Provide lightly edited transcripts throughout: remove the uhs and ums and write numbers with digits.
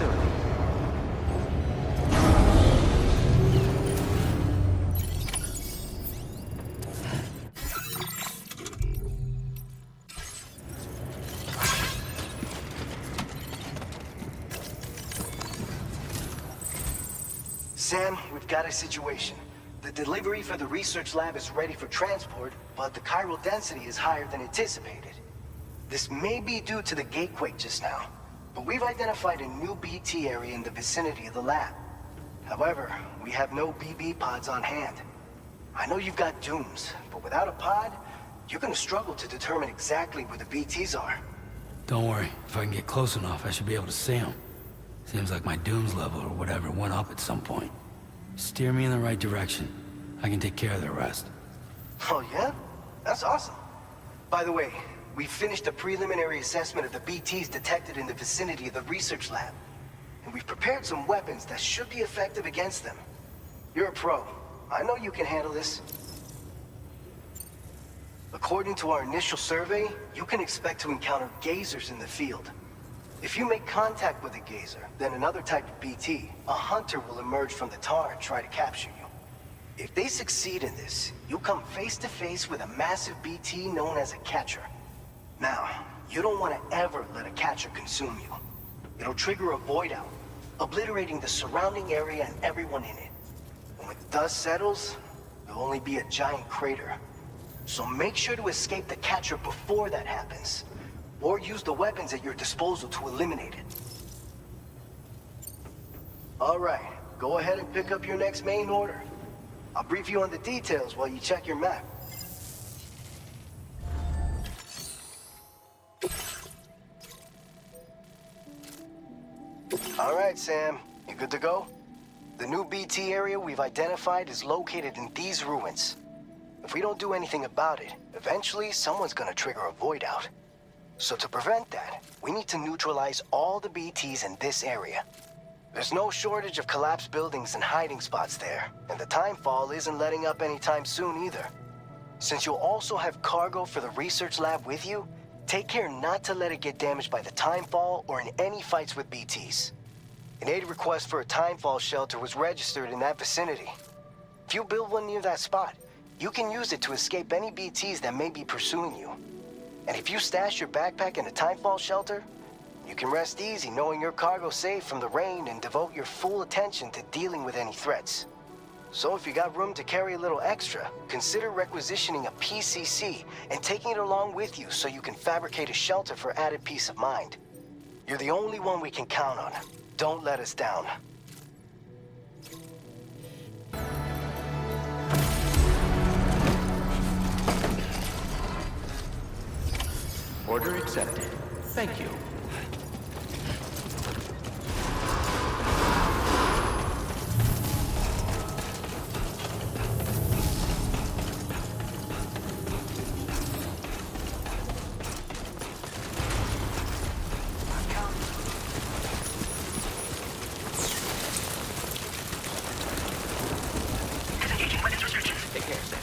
facility. Sam, we've got a situation. The delivery for the research lab is ready for transport, but the chiral density is higher than anticipated. This may be due to the gatequake just now, but we've identified a new BT area in the vicinity of the lab. However, we have no BB pods on hand. I know you've got dooms, but without a pod, you're gonna struggle to determine exactly where the BTs are. Don't worry, if I can get close enough, I should be able to see them. Seems like my dooms level or whatever went up at some point. Steer me in the right direction. I can take care of the rest. Oh yeah? That's awesome. By the way, we finished a preliminary assessment of the BTs detected in the vicinity of the research lab. And we've prepared some weapons that should be effective against them. You're a pro. I know you can handle this. According to our initial survey, you can expect to encounter gazers in the field. If you make contact with a gazer, then another type of BT, a hunter will emerge from the tar and try to capture you. If they succeed in this, you'll come face to face with a massive BT known as a catcher. Now, you don't want to ever let a catcher consume you. It'll trigger a void out, obliterating the surrounding area and everyone in it. And when the dust settles, there'll only be a giant crater. So make sure to escape the catcher before that happens. Or use the weapons at your disposal to eliminate it. All right, go ahead and pick up your next main order. I'll brief you on the details while you check your map. All right, Sam, you good to go? The new BT area we've identified is located in these ruins. If we don't do anything about it, eventually someone's gonna trigger a void out. So to prevent that, we need to neutralize all the BTs in this area. There's no shortage of collapsed buildings and hiding spots there, and the timefall isn't letting up anytime soon either. Since you'll also have cargo for the research lab with you, take care not to let it get damaged by the timefall or in any fights with BTs. An aid request for a timefall shelter was registered in that vicinity. If you build one near that spot, you can use it to escape any BTs that may be pursuing you. And if you stash your backpack in a timefall shelter, you can rest easy knowing your cargo's safe from the rain and devote your full attention to dealing with any threats. So if you got room to carry a little extra, consider requisitioning a PCC and taking it along with you so you can fabricate a shelter for added peace of mind. You're the only one we can count on. Don't let us down. Order accepted. Thank you. Take care, Sam.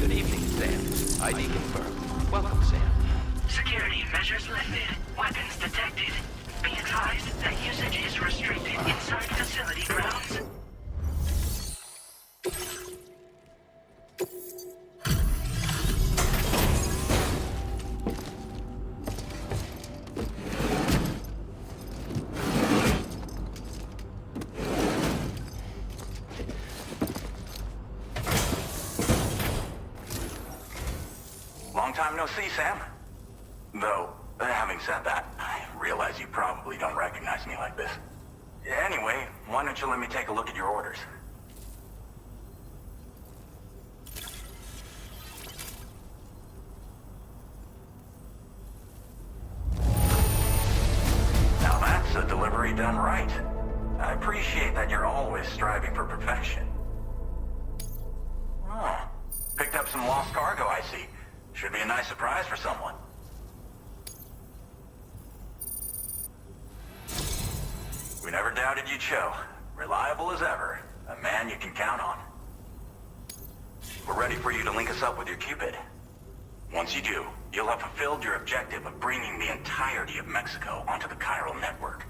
Good evening, Sam. ID confirmed. Welcome, Sam. Security measures lifted. Weapons detected. Be advised that usage is restricted inside facility grounds. Long time no see, Sam. Though, having said that, I realize you probably don't recognize me like this. Anyway, why don't you let me take a look at your orders? Now that's a delivery done right. I appreciate that you're always striving for perfection. Oh, picked up some lost cargo, I see. Should be a nice surprise for someone. We never doubted you'd show. Reliable as ever. A man you can count on. We're ready for you to link us up with your Cupid. Once you do, you'll have fulfilled your objective of bringing the entirety of Mexico onto the chiral network.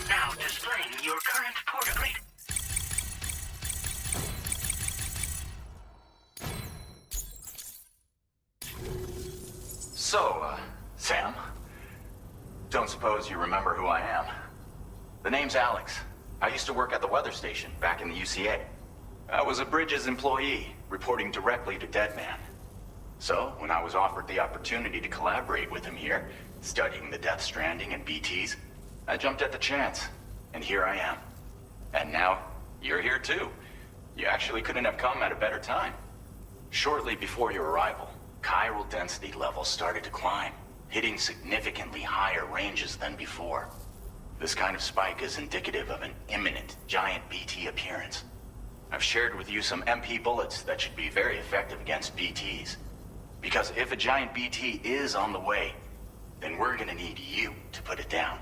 Now displaying your current port rate. So, Sam? Don't suppose you remember who I am? The name's Alex. I used to work at the weather station back in the UCA. I was a Bridges employee, reporting directly to Deadman. So, when I was offered the opportunity to collaborate with him here, studying the Death Stranding and BTs, I jumped at the chance. And here I am. And now, you're here too. You actually couldn't have come at a better time. Shortly before your arrival, chiral density levels started to climb, hitting significantly higher ranges than before. This kind of spike is indicative of an imminent giant BT appearance. I've shared with you some MP bullets that should be very effective against BTs. Because if a giant BT is on the way, then we're gonna need you to put it down.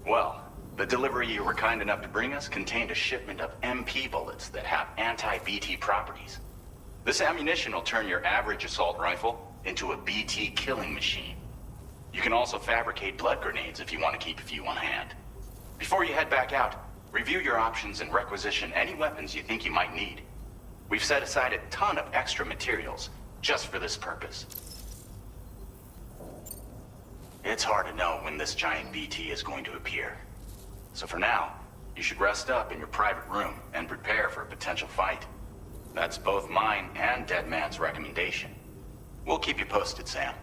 Well, the delivery you were kind enough to bring us contained a shipment of MP bullets that have anti-BT properties. This ammunition will turn your average assault rifle into a BT killing machine. You can also fabricate blood grenades if you want to keep a few on hand. Before you head back out, review your options and requisition any weapons you think you might need. We've set aside a ton of extra materials just for this purpose. It's hard to know when this giant BT is going to appear. So for now, you should rest up in your private room and prepare for a potential fight. That's both mine and Deadman's recommendation. We'll keep you posted, Sam.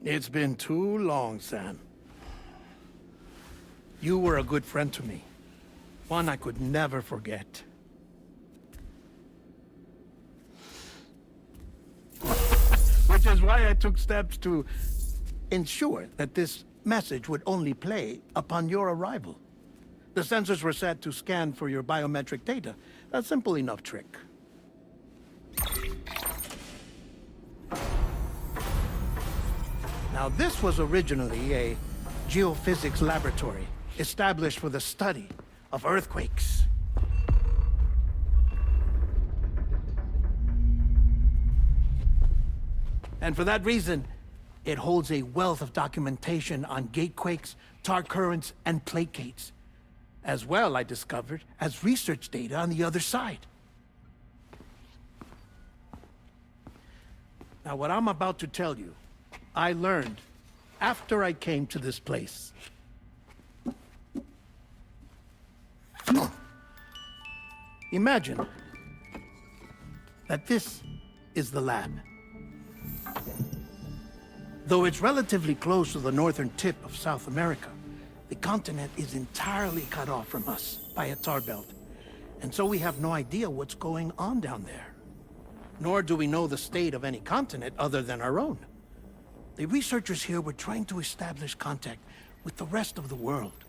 It's been too long, Sam. You were a good friend to me. One I could never forget. Which is why I took steps to ensure that this message would only play upon your arrival. The sensors were set to scan for your biometric data. A simple enough trick. Now, this was originally a geophysics laboratory established for the study of earthquakes. And for that reason, it holds a wealth of documentation on gatequakes, tar currents, and placates. As well, I discovered, as research data on the other side. Now, what I'm about to tell you, I learned after I came to this place. Imagine that this is the lab. Though it's relatively close to the northern tip of South America, the continent is entirely cut off from us by a tar belt. And so we have no idea what's going on down there. Nor do we know the state of any continent other than our own. The researchers here were trying to establish contact with the rest of the world.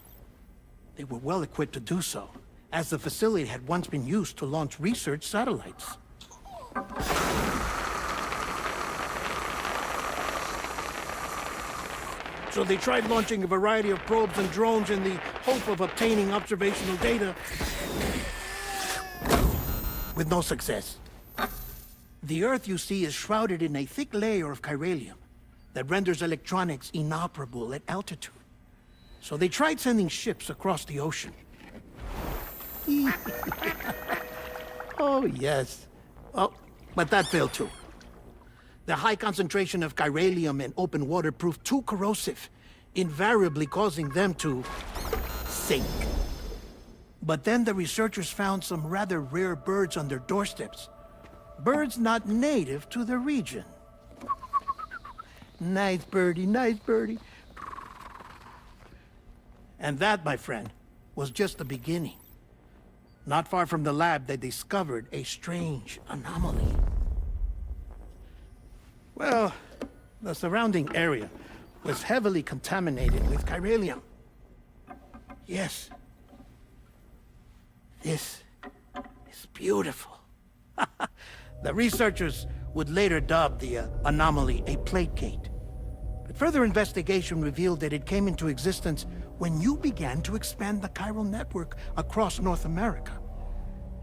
They were well equipped to do so, as the facility had once been used to launch research satellites. So they tried launching a variety of probes and drones in the hope of obtaining observational data, with no success. The Earth, you see, is shrouded in a thick layer of chiralium that renders electronics inoperable at altitude. So they tried sending ships across the ocean. Oh, yes. Oh, but that failed too. The high concentration of chiralium in open water proved too corrosive, invariably causing them to sink. But then the researchers found some rather rare birds on their doorsteps. Birds not native to the region. Nice birdie, nice birdie. And that, my friend, was just the beginning. Not far from the lab, they discovered a strange anomaly. Well, the surrounding area was heavily contaminated with chiralium. Yes. This is beautiful. The researchers would later dub the anomaly a plate gate. But further investigation revealed that it came into existence when you began to expand the chiral network across North America,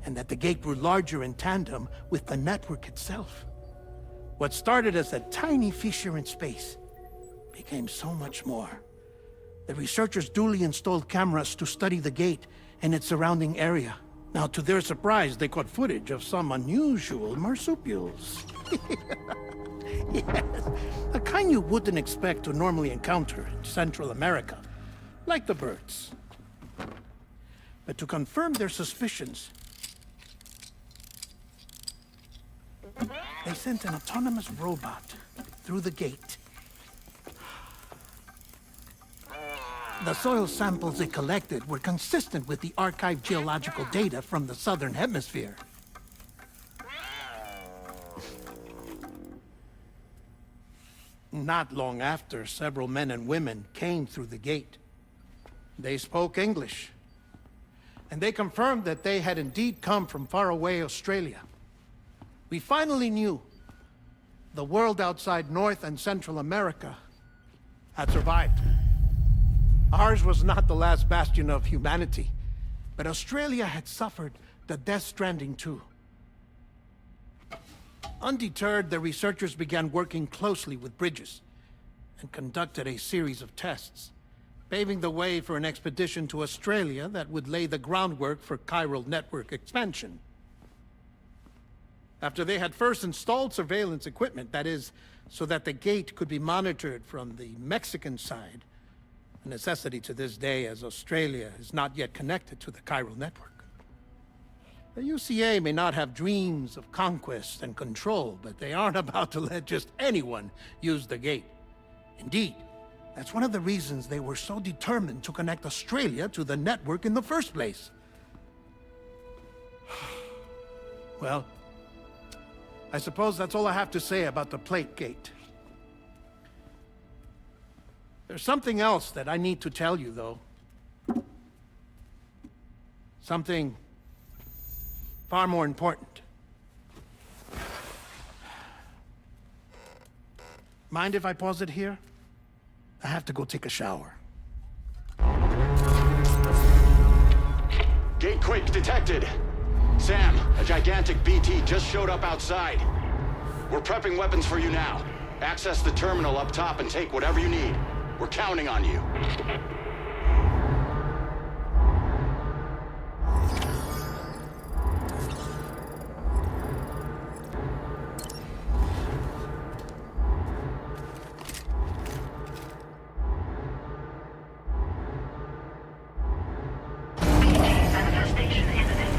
and that the gate grew larger in tandem with the network itself. What started as a tiny fissure in space became so much more. The researchers duly installed cameras to study the gate and its surrounding area. Now, to their surprise, they caught footage of some unusual marsupials. Yes, the kind you wouldn't expect to normally encounter in Central America, like the birds. But to confirm their suspicions, they sent an autonomous robot through the gate. The soil samples it collected were consistent with the archived geological data from the southern hemisphere. Not long after, several men and women came through the gate. They spoke English, and they confirmed that they had indeed come from faraway Australia. We finally knew the world outside North and Central America had survived. Ours was not the last bastion of humanity, but Australia had suffered the death stranding too. Undeterred, the researchers began working closely with Bridges and conducted a series of tests, paving the way for an expedition to Australia that would lay the groundwork for chiral network expansion. After they had first installed surveillance equipment, that is, so that the gate could be monitored from the Mexican side, a necessity to this day as Australia is not yet connected to the chiral network. The UCA may not have dreams of conquest and control, but they aren't about to let just anyone use the gate. Indeed, that's one of the reasons they were so determined to connect Australia to the network in the first place. Well, I suppose that's all I have to say about the plate gate. There's something else that I need to tell you, though. Something far more important. Mind if I pause it here? I have to go take a shower. Gate quake detected. Sam, a gigantic BT just showed up outside. We're prepping weapons for you now. Access the terminal up top and take whatever you need. We're counting on you. Manifestation imminent.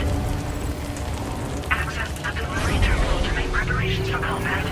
Access the delivery terminal to make preparations for combat.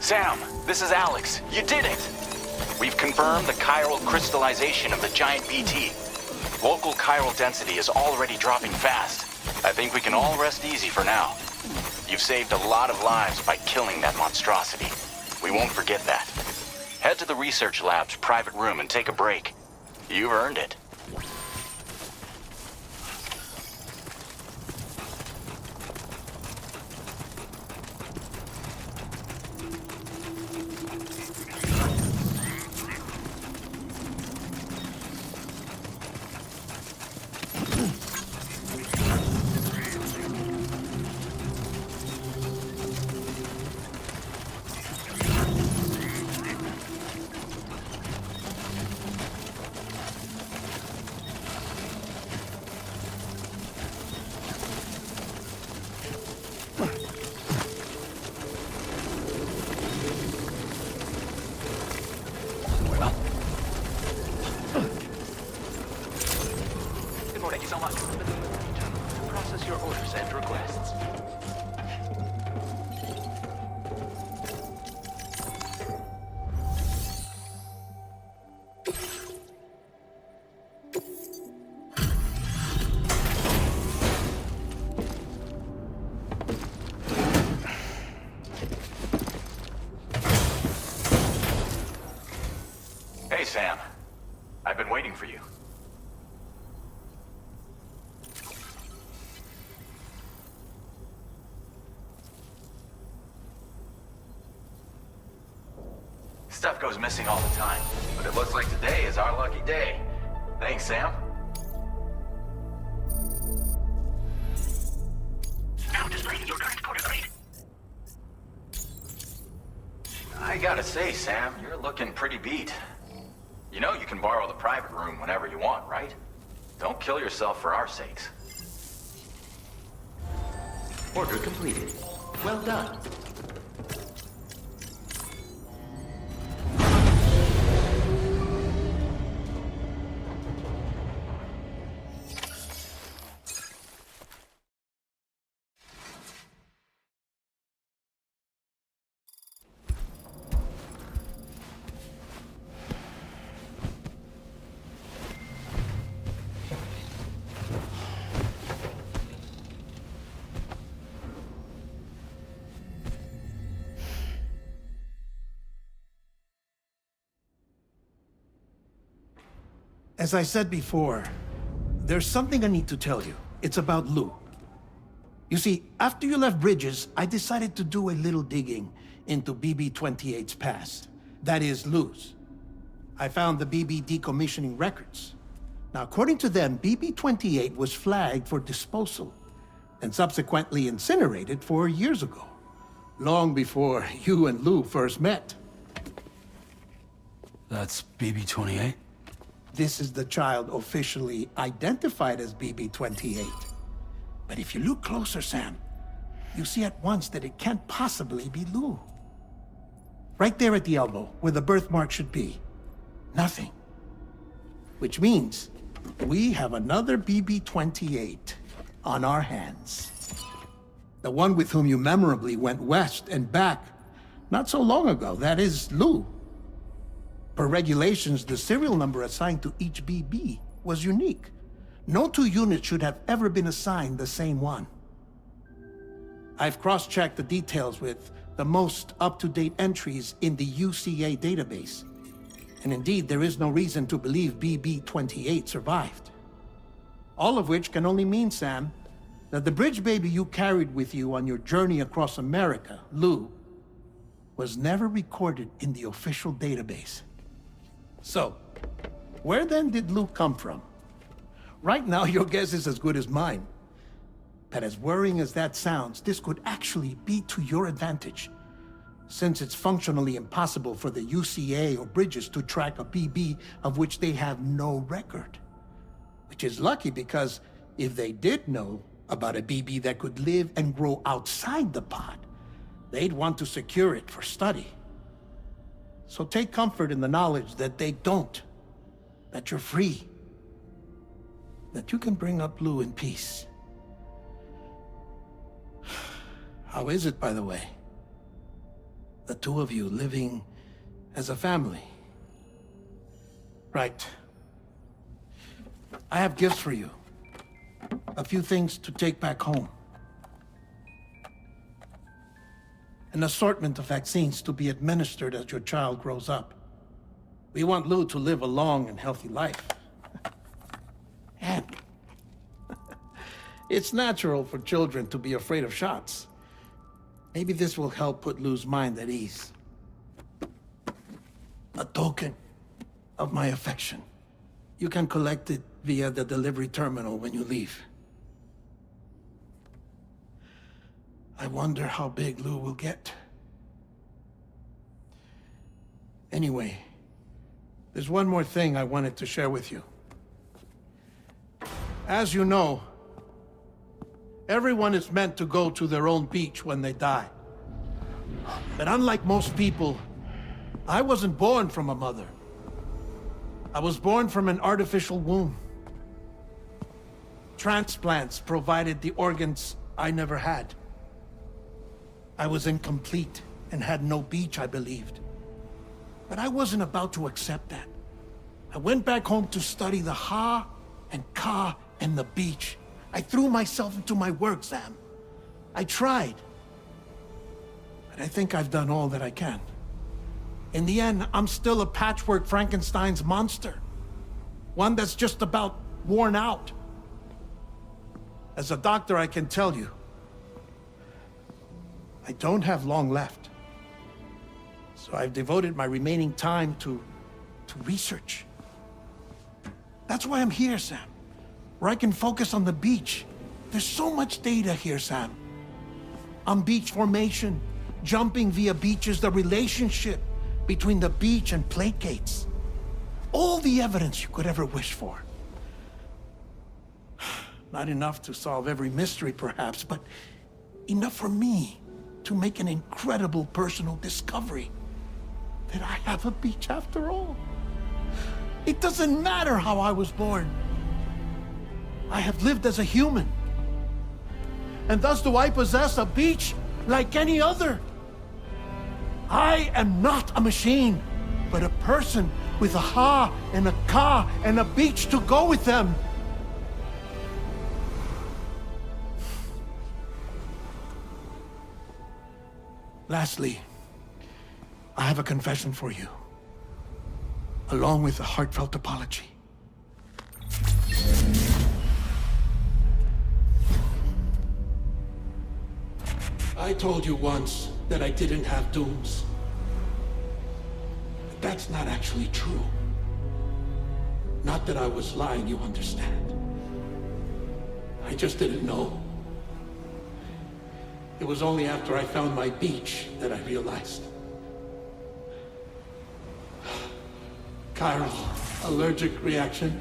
Sam, this is Alex. You did it! We've confirmed the chiral crystallization of the giant BT. Local chiral density is already dropping fast. I think we can all rest easy for now. You've saved a lot of lives by killing that monstrosity. We won't forget that. Head to the research lab's private room and take a break. You've earned it. Thank you so much. Process your orders and requests. Hey, Sam. I've been waiting for you. Stuff goes missing all the time, but it looks like today is our lucky day. Thanks, Sam. Now displaying your current port grade. I gotta say, Sam, you're looking pretty beat. You know you can borrow the private room whenever you want, right? Don't kill yourself for our sakes. Order completed. Well done. As I said before, there's something I need to tell you. It's about Lou. You see, after you left Bridges, I decided to do a little digging into BB-28's past. That is, Lou's. I found the BB decommissioning records. Now, according to them, BB-28 was flagged for disposal and subsequently incinerated 4 years ago, long before you and Lou first met. That's BB-28? This is the child officially identified as BB-28. But if you look closer, Sam, you see at once that it can't possibly be Lou. Right there at the elbow, where the birthmark should be. Nothing. Which means we have another BB-28 on our hands. The one with whom you memorably went west and back not so long ago, that is Lou. Per regulations, the serial number assigned to each BB was unique. No two units should have ever been assigned the same one. I've cross-checked the details with the most up-to-date entries in the UCA database. And indeed, there is no reason to believe BB-28 survived. All of which can only mean, Sam, that the bridge baby you carried with you on your journey across America, Lou, was never recorded in the official database. So, where then did Lou come from? Right now, your guess is as good as mine. But as worrying as that sounds, this could actually be to your advantage, since it's functionally impossible for the UCA or Bridges to track a BB of which they have no record. Which is lucky because if they did know about a BB that could live and grow outside the pod, they'd want to secure it for study. So take comfort in the knowledge that they don't, that you're free, that you can bring up Lou in peace. How is it, by the way? the two of you living as a family. Right. I have gifts for you. A few things to take back home. An assortment of vaccines to be administered as your child grows up. We want Lou to live a long and healthy life. And it's natural for children to be afraid of shots. Maybe this will help put Lou's mind at ease. A token of my affection. You can collect it via the delivery terminal when you leave. I wonder how big Lou will get. Anyway, there's one more thing I wanted to share with you. As you know, everyone is meant to go to their own beach when they die. But unlike most people, I wasn't born from a mother. I was born from an artificial womb. Transplants provided the organs I never had. I was incomplete and had no beach, I believed. But I wasn't about to accept that. I went back home to study the Ha and Ka and the beach. I threw myself into my work, Sam. I tried. But I think I've done all that I can. In the end, I'm still a patchwork Frankenstein's monster. One that's just about worn out. As a doctor, I can tell you, I don't have long left. So I've devoted my remaining time to research. That's why I'm here, Sam. Where I can focus on the beach. There's so much data here, Sam. On beach formation, jumping via beaches, the relationship between the beach and plate gates. All the evidence you could ever wish for. Not enough to solve every mystery, perhaps, but enough for me to make an incredible personal discovery. That I have a beach after all. It doesn't matter how I was born. I have lived as a human. And thus do I possess a beach like any other. I am not a machine, but a person with a Ha and a Ka and a beach to go with them. Lastly, I have a confession for you, along with a heartfelt apology. I told you once that I didn't have dooms. But that's not actually true. Not that I was lying, you understand. I just didn't know. It was only after I found my beach that I realized. Chiral allergic reaction.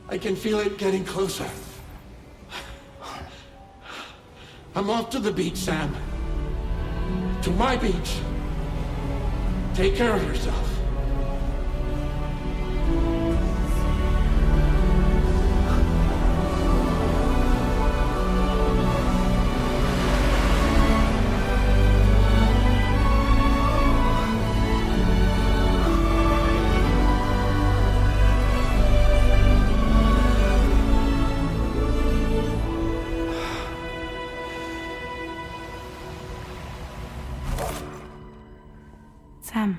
I can feel it getting closer. I'm off to the beach, Sam. To my beach. Take care of yourself. Sam.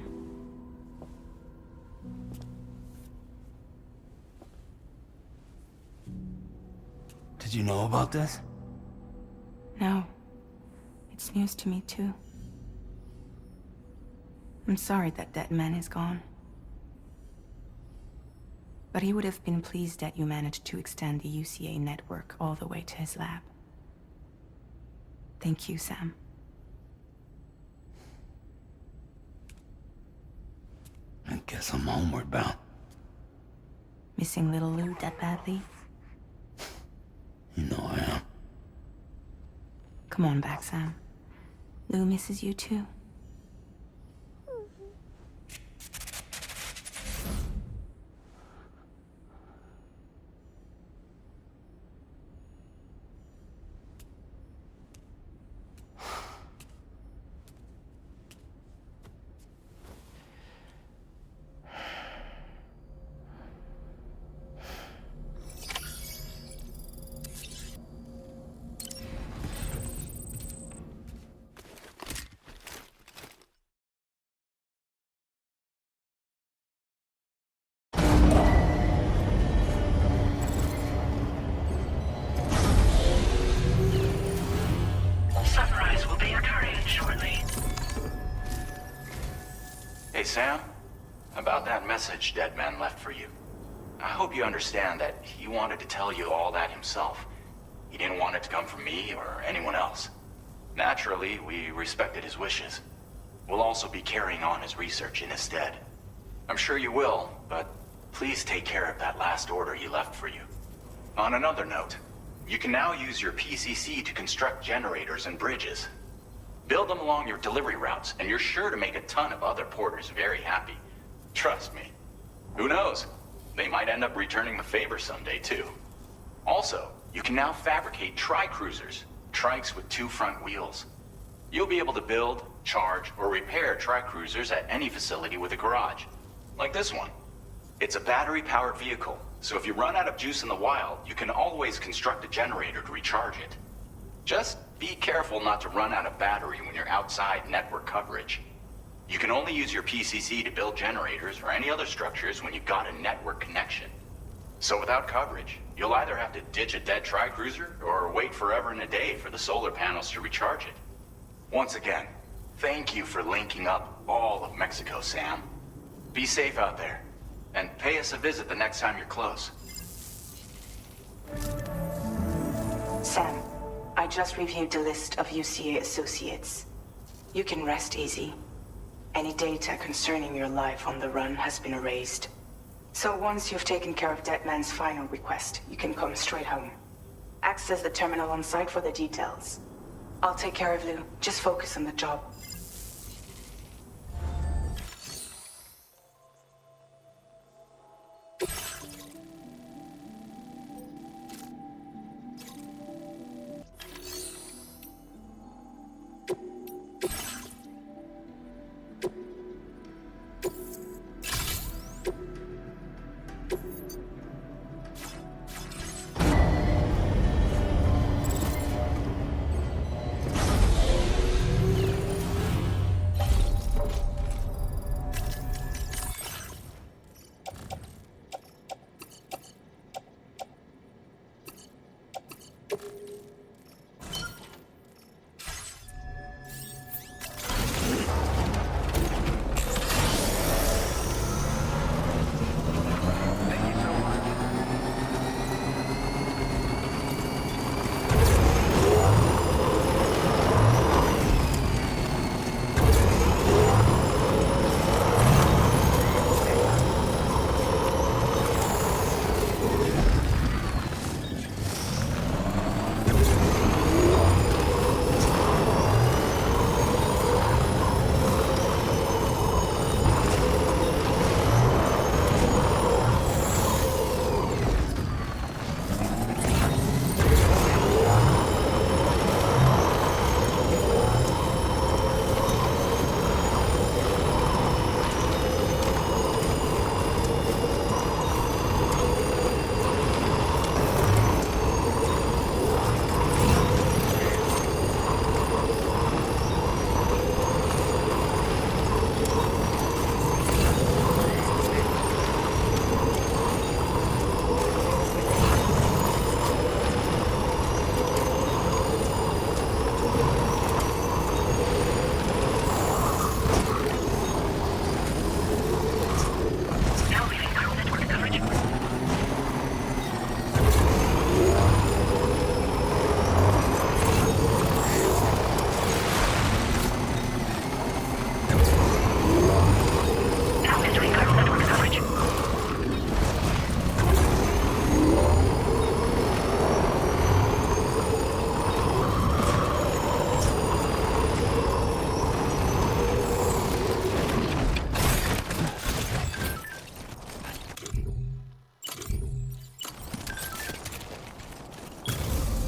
Did you know about this? No. It's news to me, too. I'm sorry that man is gone. But he would have been pleased that you managed to extend the UCA network all the way to his lab. Thank you, Sam. I guess I'm homeward bound. Missing little Lou that badly? You know I am. Come on back, Sam. Lou misses you too. Sam. About that message Deadman left for you. I hope you understand that he wanted to tell you all that himself. He didn't want it to come from me or anyone else. Naturally, we respected his wishes. We'll also be carrying on his research in his stead. I'm sure you will, but please take care of that last order he left for you. On another note, you can now use your PCC to construct generators and bridges. Build them along your delivery routes, and you're sure to make a ton of other porters very happy. Trust me. Who knows? They might end up returning the favor someday, too. Also, you can now fabricate tri-cruisers, trikes with 2 front wheels. You'll be able to build, charge, or repair tri-cruisers at any facility with a garage. Like this one. It's a battery-powered vehicle, so if you run out of juice in the wild, you can always construct a generator to recharge it. Just be careful not to run out of battery when you're outside network coverage. You can only use your PCC to build generators or any other structures when you've got a network connection. So without coverage, you'll either have to ditch a dead tri-cruiser or wait forever and a day for the solar panels to recharge it. Once again, thank you for linking up all of Mexico, Sam. Be safe out there, and pay us a visit the next time you're close. Sam, I just reviewed the list of UCA associates. You can rest easy. Any data concerning your life on the run has been erased. So once you've taken care of Deadman's final request, you can come straight home. Access the terminal on site for the details. I'll take care of Lou. Just focus on the job.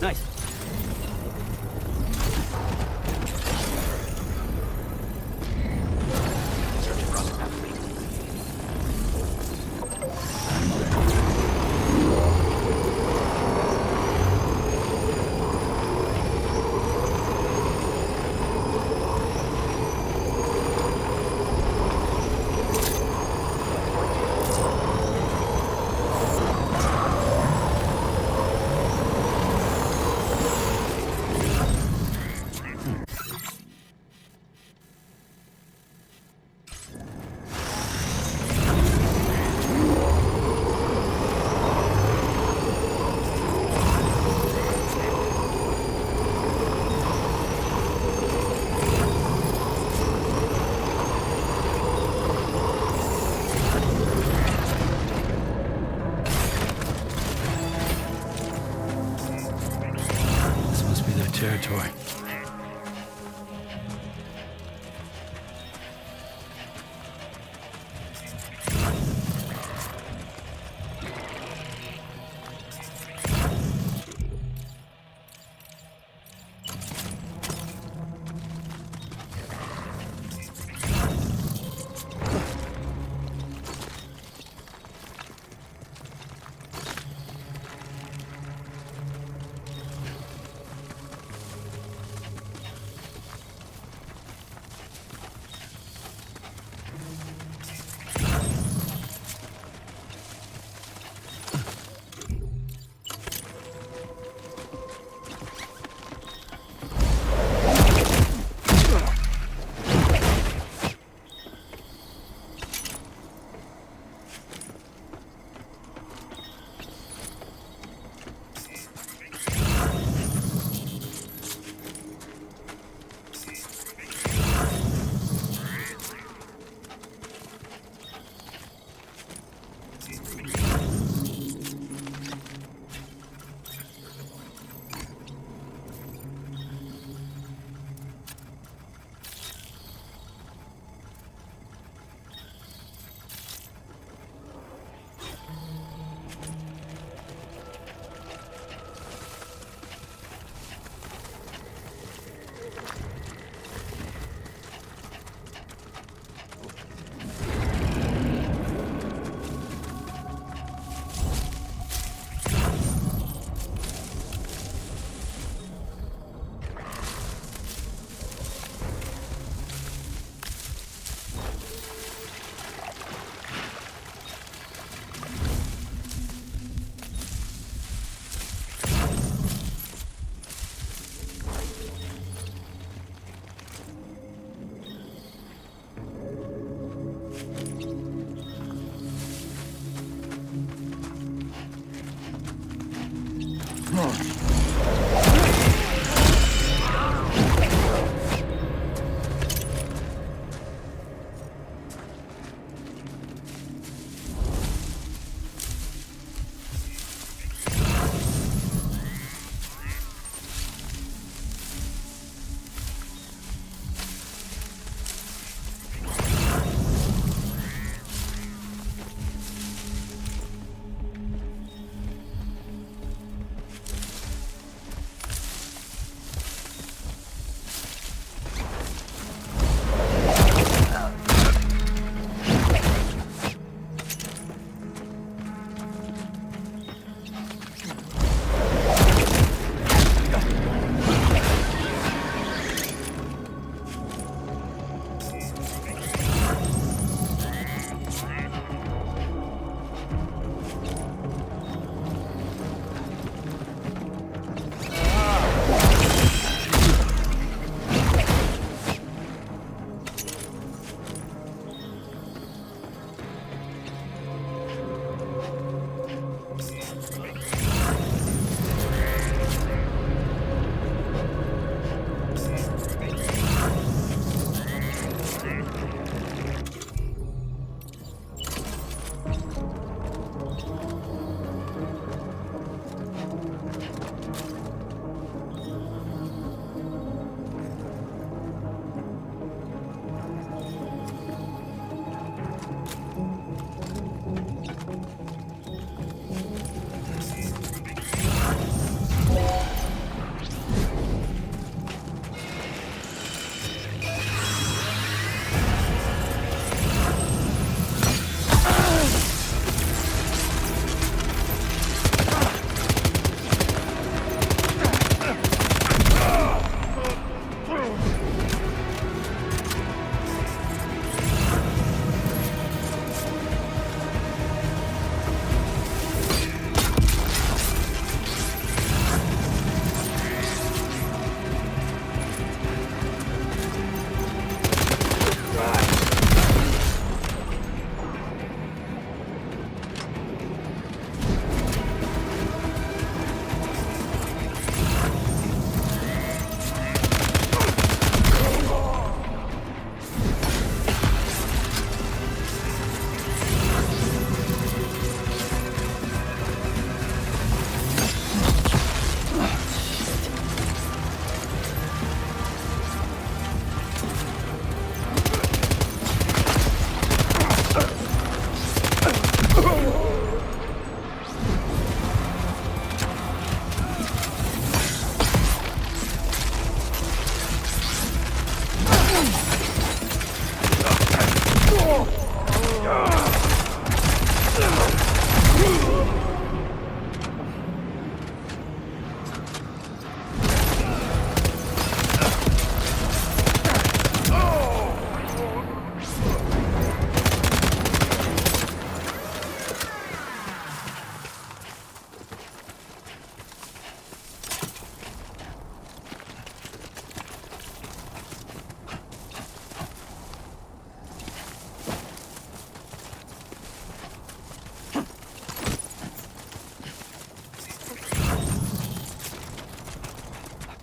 Nice. Search across the map for me. territory.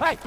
Hey!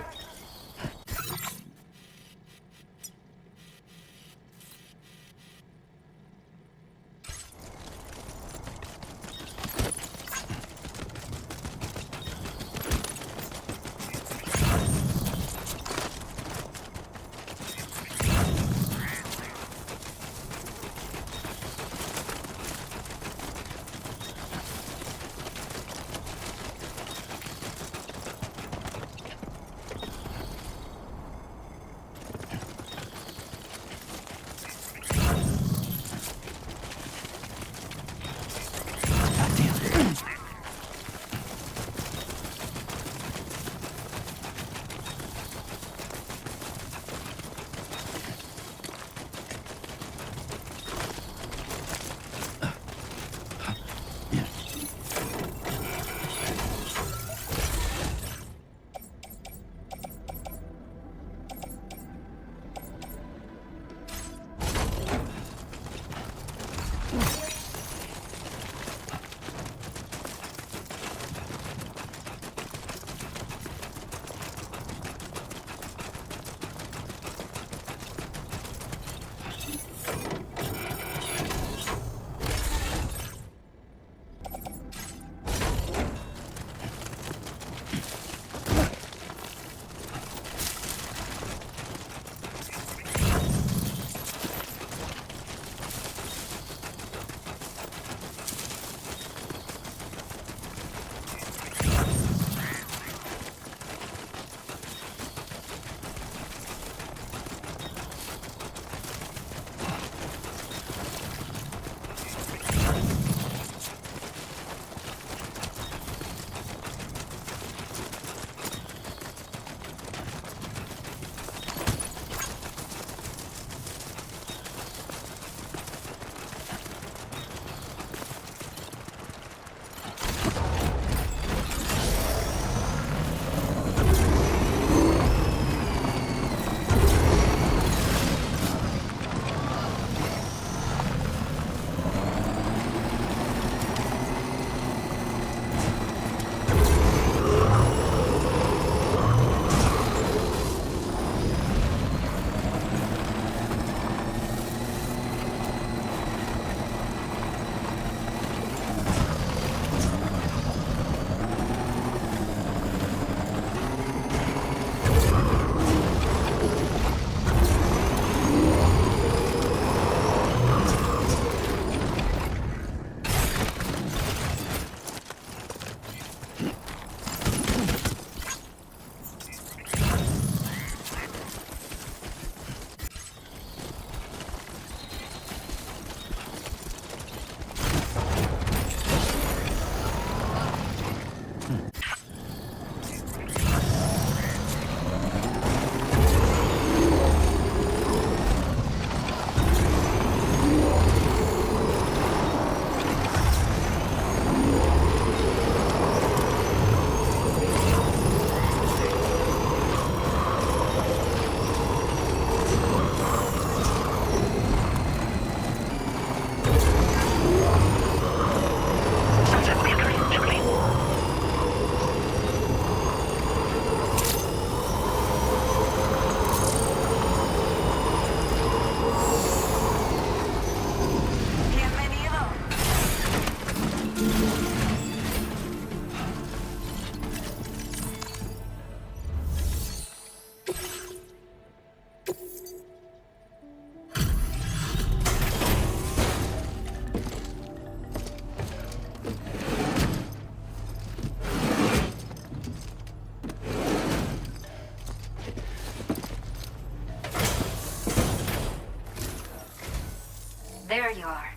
There you are.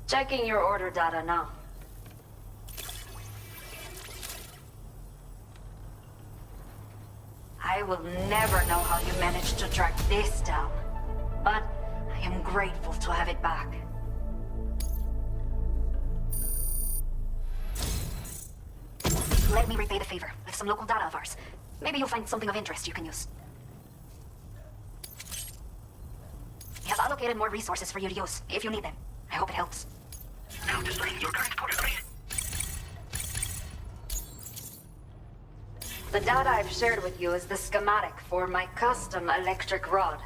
Checking your order data now. I will never know how you managed to track this down, but I am grateful to have it back. Let me repay the favor with some local data of ours. Maybe you'll find something of interest you can use. We have allocated more resources for you to use, if you need them. I hope it helps. Now displaying your current coordinates. The data I've shared with you is the schematic for my custom electric rod.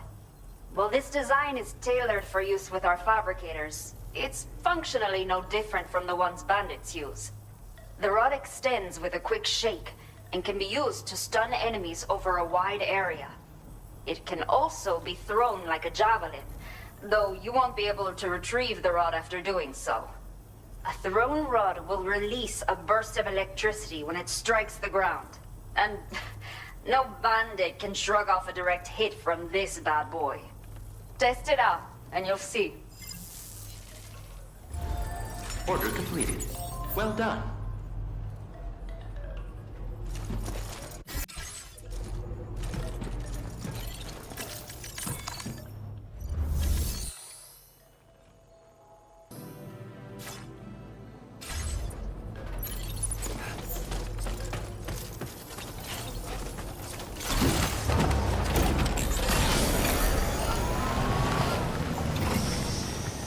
While this design is tailored for use with our fabricators, it's functionally no different from the ones bandits use. The rod extends with a quick shake and can be used to stun enemies over a wide area. It can also be thrown like a javelin, though you won't be able to retrieve the rod after doing so. A thrown rod will release a burst of electricity when it strikes the ground. And no bandit can shrug off a direct hit from this bad boy. Test it out, and you'll see. Order completed. Well done.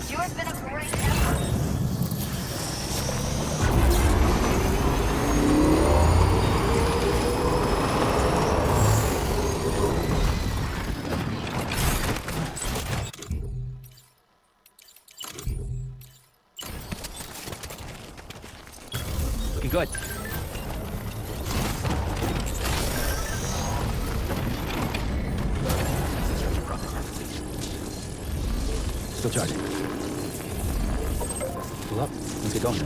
You have been a great effort. Looking good. Still charging. Pull up. Let's get going.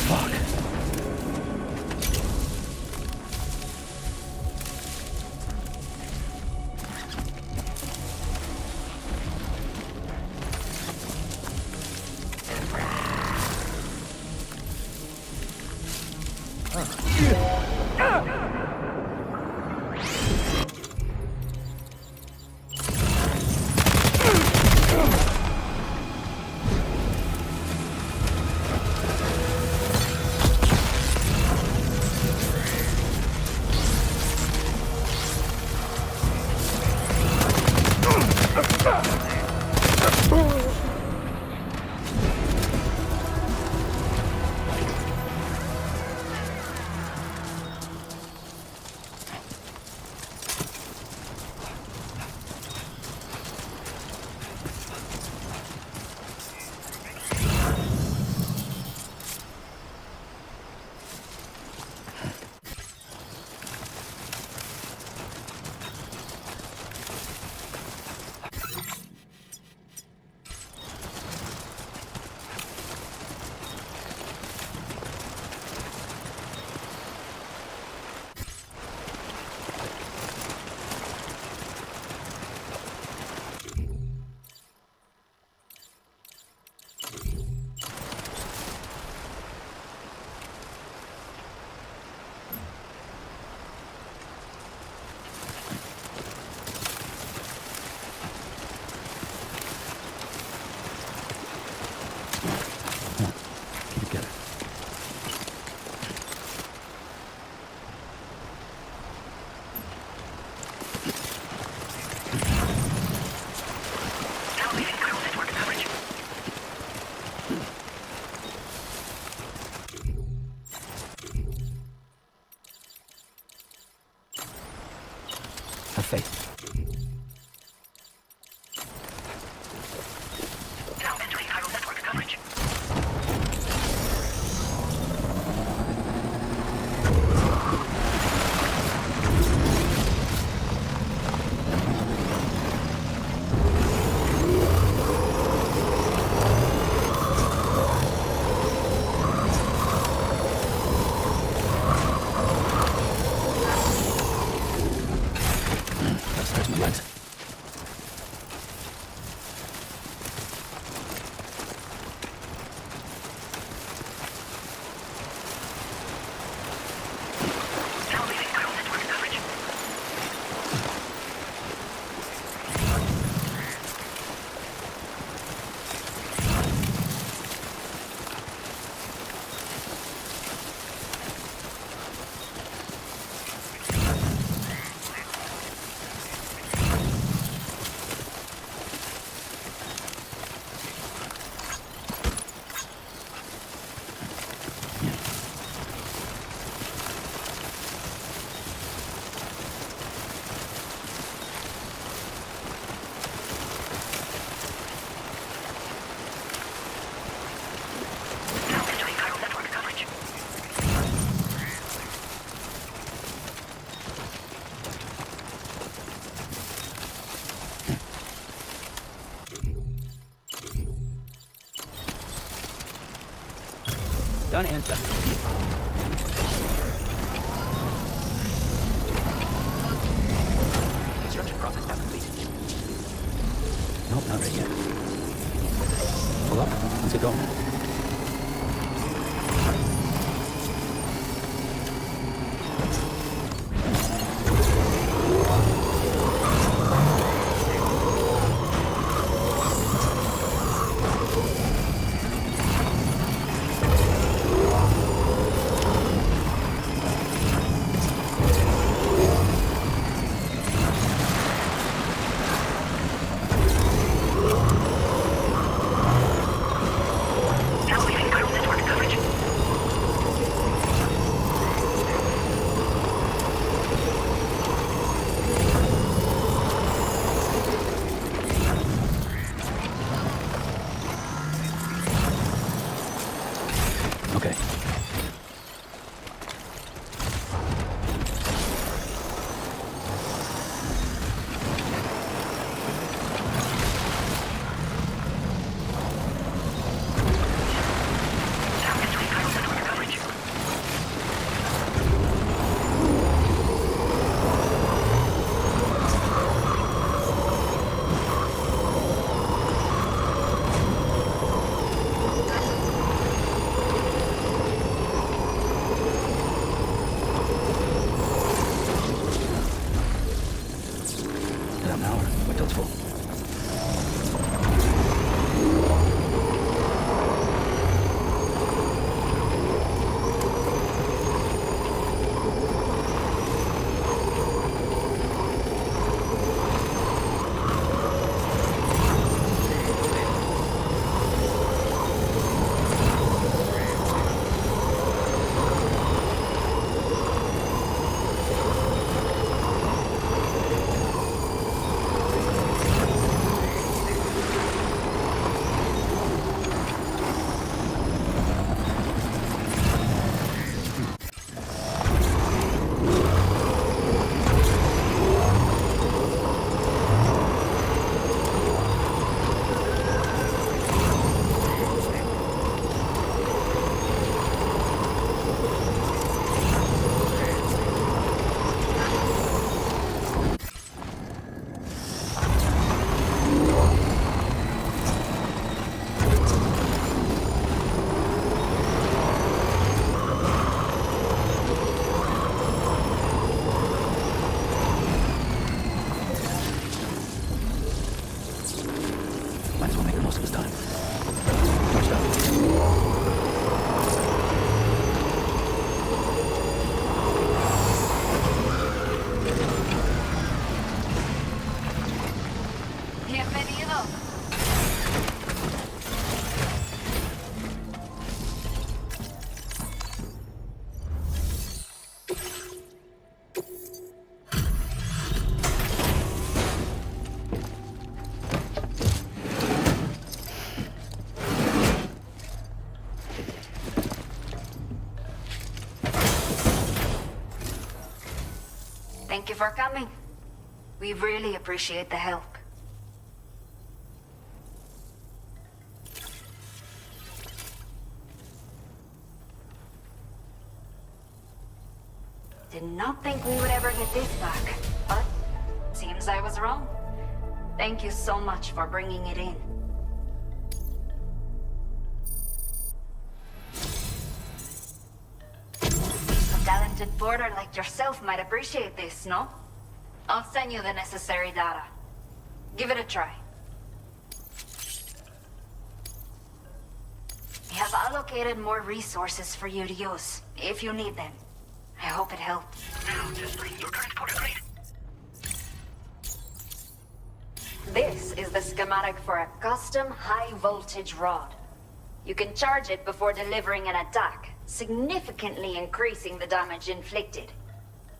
Fuck. Have faith. Now entering chiral network coverage. There's my legs. Now leaving chiral network coverage. Now entering chiral network coverage. Don't enter. Construction process now complete. Nope, not ready yet. Pull up. Let's get going. Thank you for coming. We really appreciate the help. Did not think we would ever get this back, but seems I was wrong. Thank you so much for bringing it in. A talented porter like yourself might appreciate this, no? I'll send you the necessary data. Give it a try. We have allocated more resources for you to use, if you need them. I hope it helps. Now, display your transporter grade. This is the schematic for a custom high-voltage rod. You can charge it before delivering an attack, significantly increasing the damage inflicted.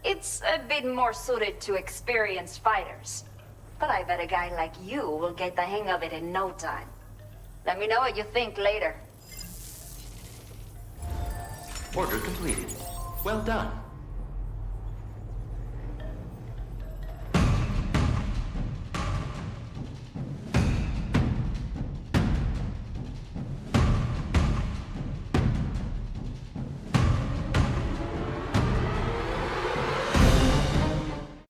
It's a bit more suited to experienced fighters, but I bet a guy like you will get the hang of it in no time. Let me know what you think later. Order completed. Well done.